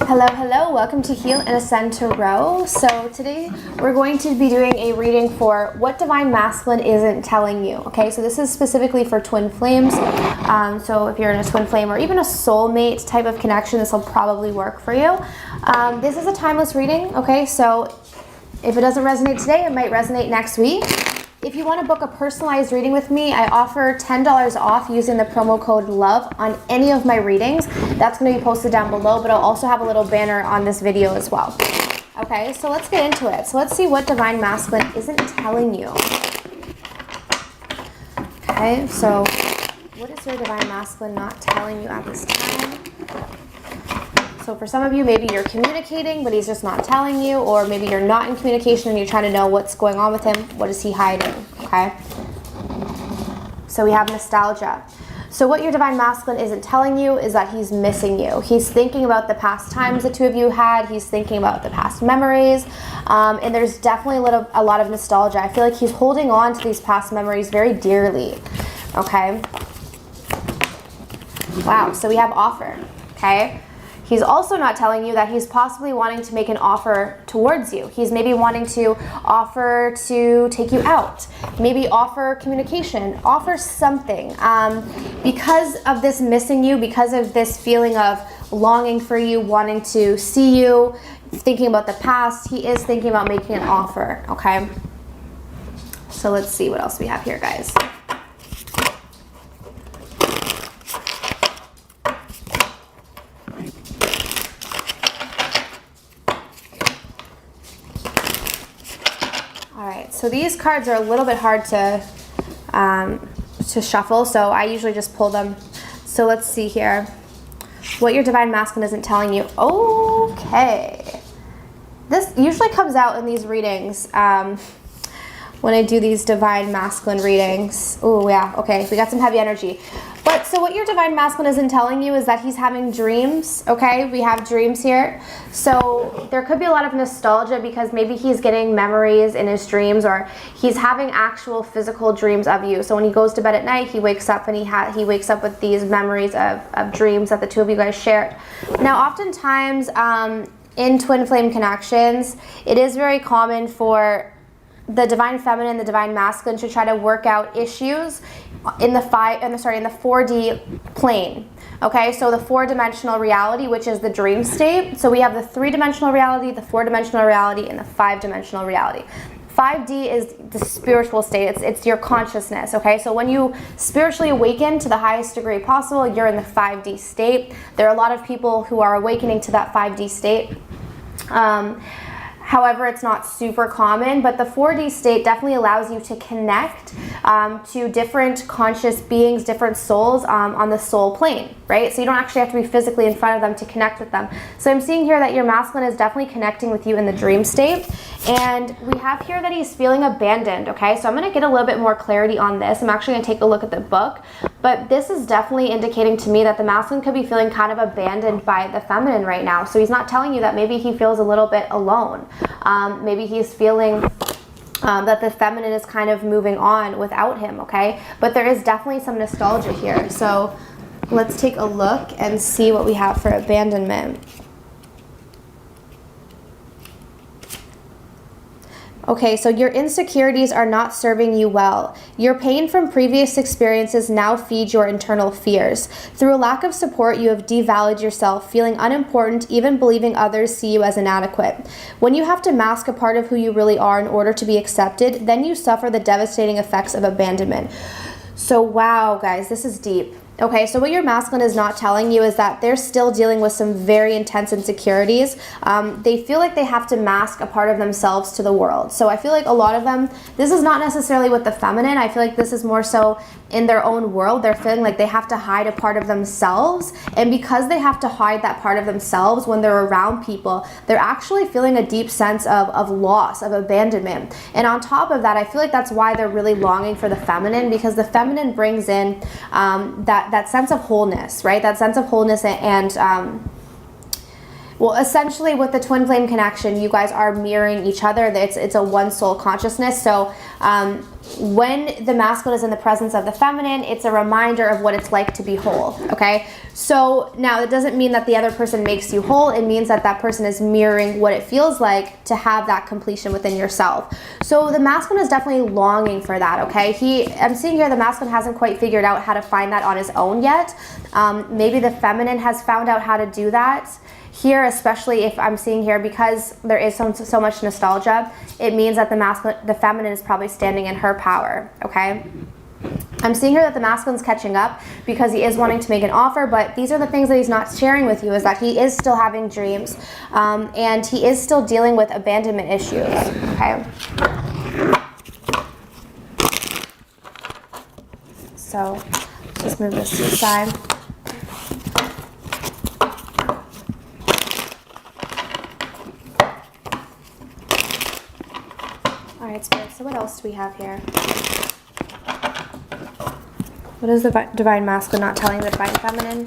Hello, hello, welcome to Heal and Ascend to Row. So today we're going to be doing a reading for what Divine Masculine isn't telling you. Okay, so this is specifically for twin flames. So if you're in a twin flame or even a soulmate type of connection, this will probably work for you. This is a timeless reading, okay? So if it doesn't resonate today, it might resonate next week. If you want to book a personalized reading with me, I offer $10 off using the promo code LOVE on any of my readings. That's going to be posted down below, but I'll also have a little banner on this video as well. Okay, so let's get into it. So let's see what Divine Masculine isn't telling you. Okay, so what is your Divine Masculine not telling you at this time? So for some of you, maybe you're communicating, but he's just not telling you, or maybe you're not in communication and you're trying to know what's going on with him. What is he hiding? Okay. So we have nostalgia. So what your Divine Masculine isn't telling you is that he's missing you. He's thinking about the past times the two of you had. He's thinking about the past memories. And there's definitely a lot of nostalgia. I feel like he's holding on to these past memories very dearly. Okay. Wow. So we have offer. Okay. He's also not telling you that he's possibly wanting to make an offer towards you. He's maybe wanting to offer to take you out, maybe offer communication, offer something. Because of this missing you, because of this feeling of longing for you, wanting to see you, thinking about the past, he is thinking about making an offer, okay? So let's see what else we have here, guys. So these cards are a little bit hard to shuffle, so I usually just pull them. So let's see here. What your Divine Masculine isn't telling you. Okay. This usually comes out in these readings when I do these Divine Masculine readings. Oh, yeah. Okay. We got some heavy energy. But so what your Divine Masculine isn't telling you is that he's having dreams, okay? We have dreams here. So there could be a lot of nostalgia because maybe he's getting memories in his dreams, or he's having actual physical dreams of you. So when he goes to bed at night, he wakes up and he wakes up with these memories of dreams that the two of you guys shared. Now, oftentimes in twin flame connections, it is very common for the Divine Feminine, the Divine Masculine to try to work out issues in the 4D plane. Okay, so the 4-dimensional reality, which is the dream state. So we have the 3-dimensional reality, the 4-dimensional reality, and the 5-dimensional reality. 5D is the spiritual state. It's your consciousness, okay? So when you spiritually awaken to the highest degree possible, you're in the 5D state. There are a lot of people who are awakening to that 5D state. However, it's not super common, but the 4D state definitely allows you to connect to different conscious beings, different souls on the soul plane, right? So you don't actually have to be physically in front of them to connect with them. So I'm seeing here that your masculine is definitely connecting with you in the dream state. And we have here that he's feeling abandoned, okay? So I'm going to get a little bit more clarity on this. I'm actually going to take a look at the book. But this is definitely indicating to me that the masculine could be feeling kind of abandoned by the feminine right now. So he's not telling you that maybe he feels a little bit alone. Maybe he's feeling that the feminine is kind of moving on without him, okay? But there is definitely some nostalgia here. So let's take a look and see what we have for abandonment. Okay, so your insecurities are not serving you well. Your pain from previous experiences now feeds your internal fears. Through a lack of support, you have devalued yourself, feeling unimportant, even believing others see you as inadequate. When you have to mask a part of who you really are in order to be accepted, then you suffer the devastating effects of abandonment. So wow, guys, this is deep. Okay, so what your masculine is not telling you is that they're still dealing with some very intense insecurities. They feel like they have to mask a part of themselves to the world. So I feel like a lot of them, this is not necessarily with the feminine. I feel like this is more so in their own world. They're feeling like they have to hide a part of themselves. And because they have to hide that part of themselves when they're around people, they're actually feeling a deep sense of loss, of abandonment. And on top of that, I feel like that's why they're really longing for the feminine, because the feminine brings in that sense of wholeness, right? That sense of wholeness and well, essentially with the twin flame connection, you guys are mirroring each other. It's a one soul consciousness. So when the masculine is in the presence of the feminine, it's a reminder of what it's like to be whole, okay? So now it doesn't mean that the other person makes you whole. It means that that person is mirroring what it feels like to have that completion within yourself. So the masculine is definitely longing for that, okay? I'm seeing here the masculine hasn't quite figured out how to find that on his own yet. Maybe the feminine has found out how to do that. Here, especially if I'm seeing here, because there is so much nostalgia, it means that the feminine is probably standing in her power, okay? I'm seeing here that the masculine's catching up because he is wanting to make an offer, but these are the things that he's not sharing with you, is that he is still having dreams, and he is still dealing with abandonment issues, okay? So, just move this to the side. All right, Spirit, so what else do we have here? What is the divine masculine not telling the divine feminine?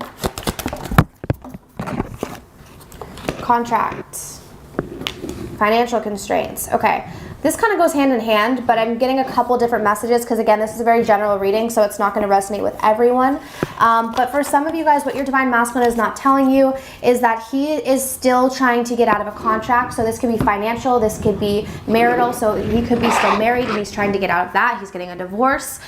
Contracts. Financial constraints. Okay. This kind of goes hand in hand, but I'm getting a couple different messages because, again, this is a very general reading, so it's not going to resonate with everyone. But for some of you guys, what your divine masculine is not telling you is that he is still trying to get out of a contract. So this could be financial, this could be marital, so he could be still married and he's trying to get out of that. He's getting a divorce.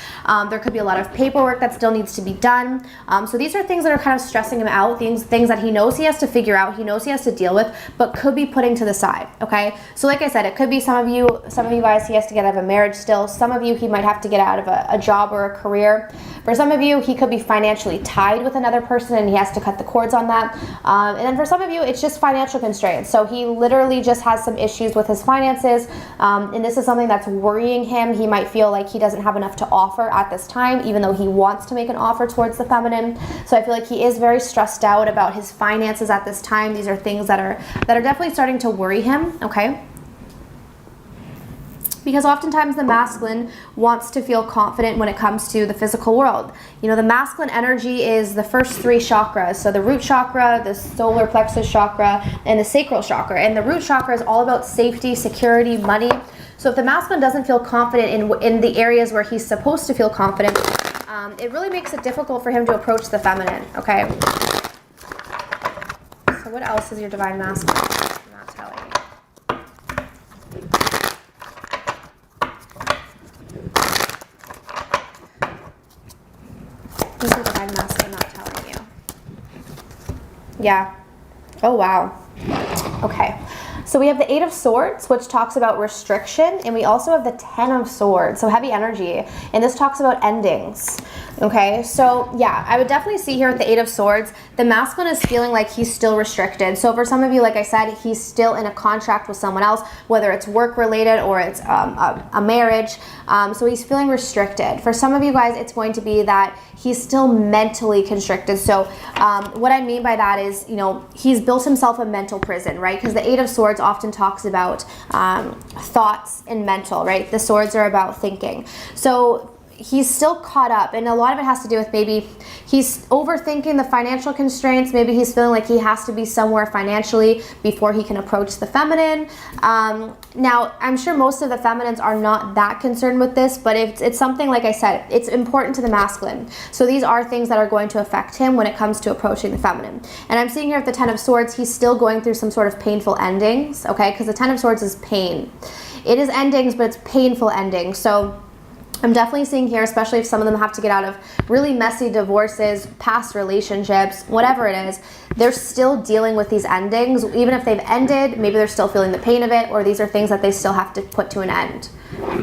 There could be a lot of paperwork that still needs to be done. So these are things that are kind of stressing him out, things that he knows he has to figure out, he knows he has to deal with, but could be putting to the side, okay? So like I said, it could be some of you guys, he has to get out of a marriage still. Some of you, he might have to get out of a job or a career. For some of you, he could be financially tied with another person and he has to cut the cords on that. And then for some of you, it's just financial constraints. So he literally just has some issues with his finances. And this is something that's worrying him. He might feel like he doesn't have enough to offer at this time, even though he wants to make an offer towards the feminine. So I feel like he is very stressed out about his finances at this time. These are things that are definitely starting to worry him, okay? Because oftentimes the masculine wants to feel confident when it comes to the physical world. You know, the masculine energy is the first three chakras. So the root chakra, the solar plexus chakra, and the sacral chakra. And the root chakra is all about safety, security, money. So if the masculine doesn't feel confident in the areas where he's supposed to feel confident, it really makes it difficult for him to approach the feminine, okay? So what else is your divine masculine not telling you? What is the divine masculine not telling you? Yeah. Oh, wow. Okay. So we have the 8 of Swords, which talks about restriction, and we also have the 10 of Swords, so heavy energy, and this talks about endings. Okay, so yeah, I would definitely see here with the 8 of Swords, the masculine is feeling like he's still restricted. So for some of you, like I said, he's still in a contract with someone else, whether it's work related or it's a marriage. So he's feeling restricted. For some of you guys, it's going to be that he's still mentally constricted. So what I mean by that is, you know, he's built himself a mental prison, right? Because the 8 of Swords often talks about thoughts and mental, right? The swords are about thinking. So he's still caught up, and a lot of it has to do with maybe he's overthinking the financial constraints. Maybe he's feeling like he has to be somewhere financially before he can approach the feminine. Now, I'm sure most of the feminines are not that concerned with this, but it's something, like I said, it's important to the masculine. So these are things that are going to affect him when it comes to approaching the feminine. And I'm seeing here with the 10 of Swords, he's still going through some sort of painful endings, okay? Because the 10 of Swords is pain. It is endings, but it's painful endings. So I'm definitely seeing here, especially if some of them have to get out of really messy divorces, past relationships, whatever it is, they're still dealing with these endings. Even if they've ended, maybe they're still feeling the pain of it, or these are things that they still have to put to an end,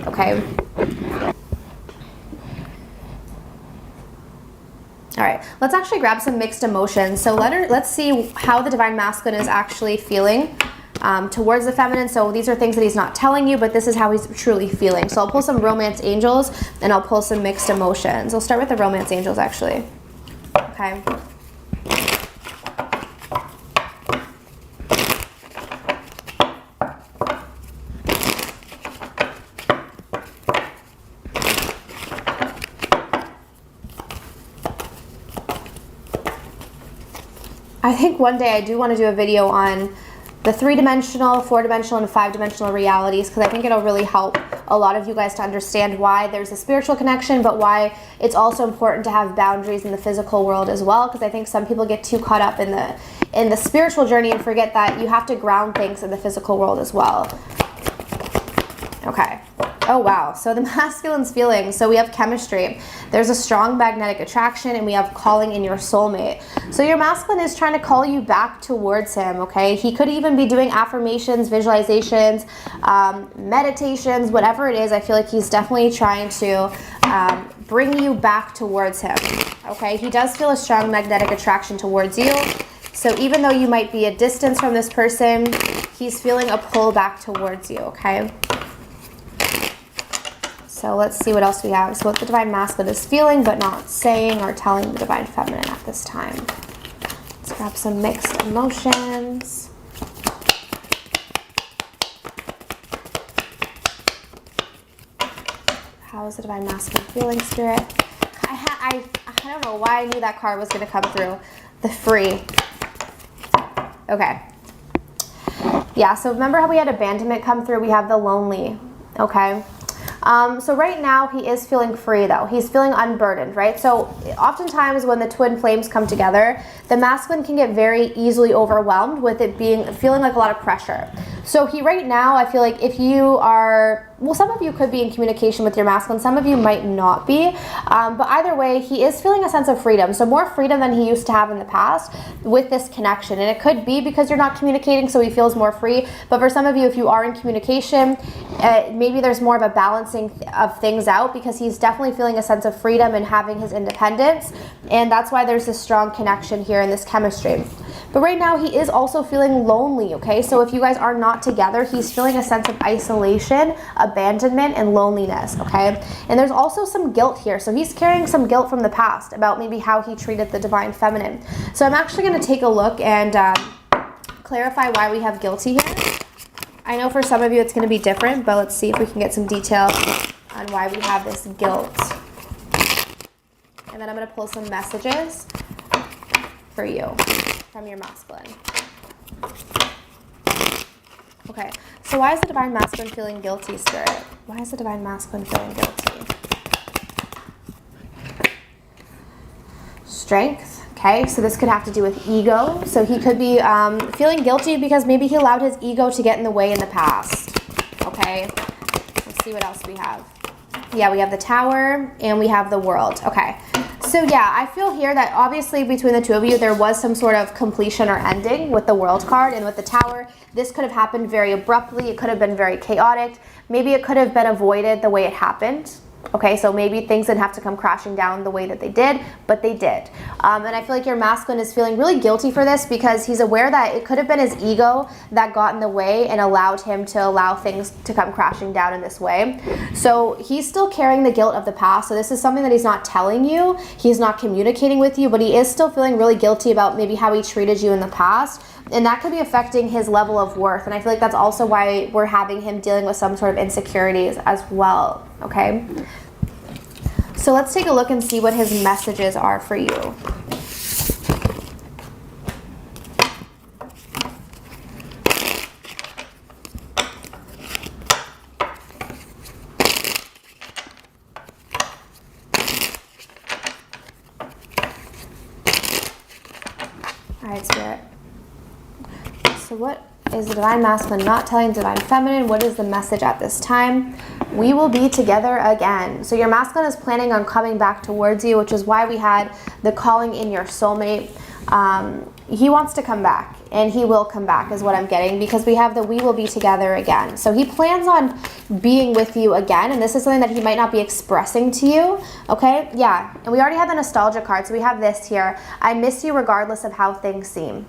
okay? All right, let's actually grab some mixed emotions. So let's see how the divine masculine is actually feeling towards the feminine. So these are things that he's not telling you, but this is how he's truly feeling. So I'll pull some romance angels and I'll pull some mixed emotions. I'll start with the romance angels, actually. Okay. I think one day I do want to do a video on the 3-dimensional, 4-dimensional, and 5-dimensional realities, because I think it'll really help a lot of you guys to understand why there's a spiritual connection, but why it's also important to have boundaries in the physical world as well, because I think some people get too caught up in the spiritual journey and forget that you have to ground things in the physical world as well. Okay. Oh, wow. So the masculine's feelings. So we have chemistry. There's a strong magnetic attraction, and we have calling in your soulmate. So your masculine is trying to call you back towards him, okay? He could even be doing affirmations, visualizations, meditations, whatever it is. I feel like he's definitely trying to bring you back towards him, okay? He does feel a strong magnetic attraction towards you. So even though you might be a distance from this person, he's feeling a pull back towards you, okay? So let's see what else we have. So what the Divine Masculine is feeling but not saying or telling the Divine Feminine at this time. Let's grab some mixed emotions. How is the Divine Masculine feeling, Spirit? I don't know why I knew that card was going to come through. The Free. Okay. Yeah, so remember how we had abandonment come through? We have the Lonely. Okay. So right now he is feeling free though. He's feeling unburdened, right? So oftentimes when the twin flames come together, the masculine can get very easily overwhelmed with it feeling like a lot of pressure. So right now, I feel like if you are, well, some of you could be in communication with your masculine, some of you might not be, but either way, he is feeling a sense of freedom. So more freedom than he used to have in the past with this connection. And it could be because you're not communicating, so he feels more free. But for some of you, if you are in communication, maybe there's more of a balancing of things out, because he's definitely feeling a sense of freedom and having his independence. And that's why there's this strong connection here in this chemistry. But right now, he is also feeling lonely, okay? So if you guys are not together, he's feeling a sense of isolation, abandonment, and loneliness, okay? And there's also some guilt here. So he's carrying some guilt from the past about maybe how he treated the Divine Feminine. So I'm actually going to take a look and clarify why we have guilty here. I know for some of you it's going to be different, but let's see if we can get some detail on why we have this guilt. And then I'm going to pull some messages for you from your masculine. Okay, so why is the Divine Masculine feeling guilty, Spirit? Why is the Divine Masculine feeling guilty? Strength. Okay, so this could have to do with ego. So he could be feeling guilty because maybe he allowed his ego to get in the way in the past. Okay, let's see what else we have. Yeah, we have the Tower and we have the World. Okay, so yeah, I feel here that obviously between the two of you, there was some sort of completion or ending with the World card, and with the Tower, this could have happened very abruptly. It could have been very chaotic. Maybe it could have been avoided the way it happened. Okay, so maybe things didn't have to come crashing down the way that they did, but they did. And I feel like your masculine is feeling really guilty for this because he's aware that it could have been his ego that got in the way and allowed him to allow things to come crashing down in this way. So he's still carrying the guilt of the past. So this is something that he's not telling you. He's not communicating with you, but he is still feeling really guilty about maybe how he treated you in the past. And that could be affecting his level of worth. And I feel like that's also why we're having him dealing with some sort of insecurities as well. Okay? So let's take a look and see what his messages are for you. All right, Spirit. So what is the Divine Masculine not telling Divine Feminine? What is the message at this time? We will be together again. So your masculine is planning on coming back towards you, which is why we had the calling in your soulmate. He wants to come back, and he will come back is what I'm getting, because we have the we will be together again. So he plans on being with you again, and this is something that he might not be expressing to you. Okay, yeah, and we already have the nostalgia card, so we have this here. I miss you regardless of how things seem.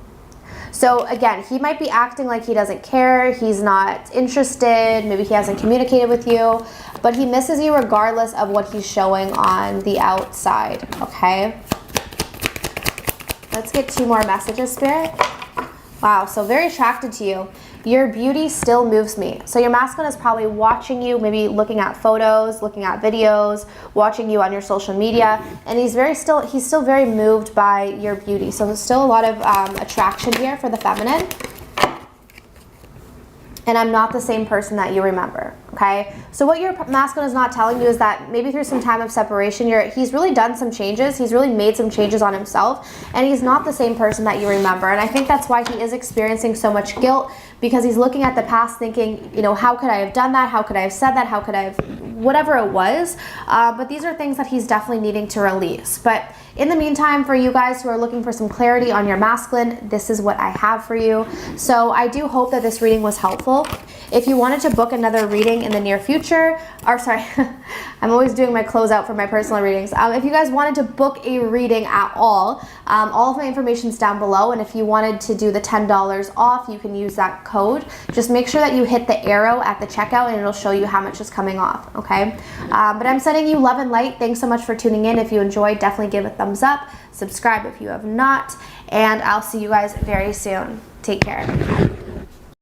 So again, he might be acting like he doesn't care, he's not interested, maybe he hasn't communicated with you, but he misses you regardless of what he's showing on the outside, okay? Let's get 2 more messages, Spirit. Wow, so very attracted to you. Your beauty still moves me. So your masculine is probably watching you, maybe looking at photos, looking at videos, watching you on your social media, and he's still very moved by your beauty. So there's still a lot of attraction here for the feminine. And I'm not the same person that you remember. okay? So what your masculine is not telling you is that maybe through some time of separation, he's really done some changes. He's really made some changes on himself, and he's not the same person that you remember. And I think that's why he is experiencing so much guilt, because he's looking at the past thinking, you know, how could I have done that? How could I have said that? How could I have, whatever it was. But these are things that he's definitely needing to release. But in the meantime, for you guys who are looking for some clarity on your masculine, this is what I have for you. So I do hope that this reading was helpful. If you wanted to book another reading in the near future, or sorry, I'm always doing my closeout for my personal readings. If you guys wanted to book a reading at all of my information is down below. And if you wanted to do the $10 off, you can use that code. Just make sure that you hit the arrow at the checkout and it'll show you how much is coming off, okay? But I'm sending you love and light. Thanks so much for tuning in. If you enjoyed, definitely give a thumbs up. Subscribe if you have not. And I'll see you guys very soon. Take care.